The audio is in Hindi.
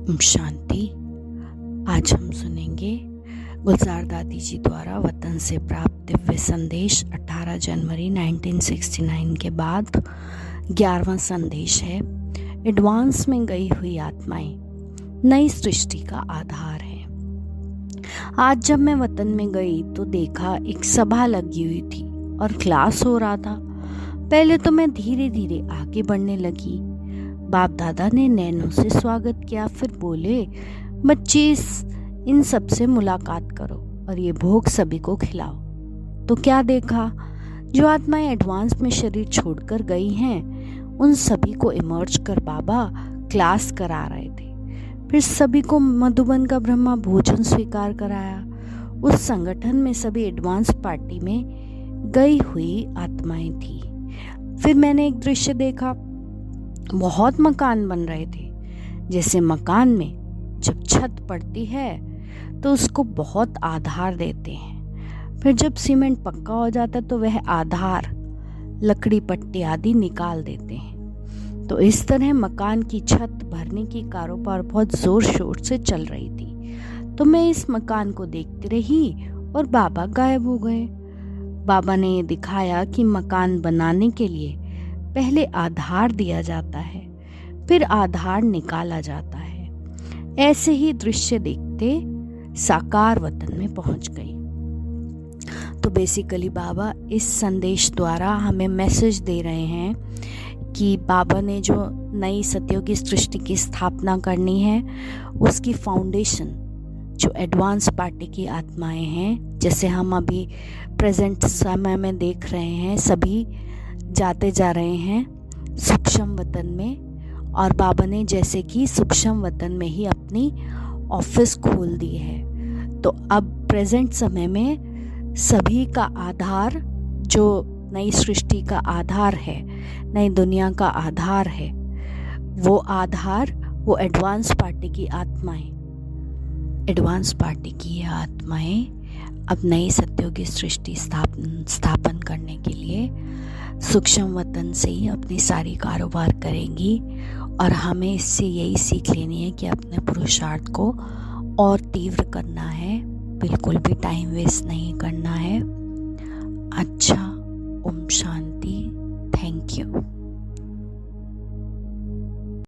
शांति। आज हम सुनेंगे गुलजार दादी जी द्वारा वतन से प्राप्त दिव्य संदेश 18 जनवरी 1969 के बाद 11वां संदेश है। एडवांस में गई हुई आत्माएं नई सृष्टि का आधार है। आज जब मैं वतन में गई तो देखा एक सभा लगी हुई थी और क्लास हो रहा था। पहले तो मैं धीरे धीरे आगे बढ़ने लगी। बाप दादा ने नैनों से स्वागत किया, फिर बोले, बच्चे इन सब से मुलाकात करो और ये भोग सभी को खिलाओ। तो क्या देखा, जो आत्माएं एडवांस में शरीर छोड़कर गई हैं उन सभी को इमर्ज कर बाबा क्लास करा रहे थे। फिर सभी को मधुबन का ब्रह्मा भोजन स्वीकार कराया। उस संगठन में सभी एडवांस पार्टी में गई हुई आत्माएं थी। फिर मैंने एक दृश्य देखा, बहुत मकान बन रहे थे। जैसे मकान में जब छत पड़ती है तो उसको बहुत आधार देते हैं, फिर जब सीमेंट पक्का हो जाता है तो वह आधार लकड़ी पट्टी आदि निकाल देते हैं। तो इस तरह मकान की छत भरने की कारोबार बहुत जोर शोर से चल रही थी। तो मैं इस मकान को देखती रही और बाबा गायब हो गए। बाबा ने ये दिखाया कि मकान बनाने के लिए पहले आधार दिया जाता है, फिर आधार निकाला जाता है। ऐसे ही दृश्य देखते साकार वतन में पहुंच गई। तो बेसिकली बाबा इस संदेश द्वारा हमें मैसेज दे रहे हैं कि बाबा ने जो नई सत्योगी सृष्टि की स्थापना करनी है उसकी फाउंडेशन जो एडवांस पार्टी की आत्माएं हैं, जैसे हम अभी प्रेजेंट समय में देख रहे हैं, सभी जाते जा रहे हैं सूक्ष्म वतन में। और बाबा ने जैसे कि सूक्ष्म वतन में ही अपनी ऑफिस खोल दी है। तो अब प्रेजेंट समय में सभी का आधार, जो नई सृष्टि का आधार है, नई दुनिया का आधार है, वो आधार वो एडवांस पार्टी की आत्माएं, एडवांस पार्टी की ये आत्माएं अब नई सत्योगी सृष्टि स्थापन करने के लिए सूक्ष्म वतन से ही अपनी सारी कारोबार करेंगी। और हमें इससे यही सीख लेनी है कि अपने पुरुषार्थ को और तीव्र करना है, बिल्कुल भी टाइम वेस्ट नहीं करना है। अच्छा, ओम शांति। Thank you.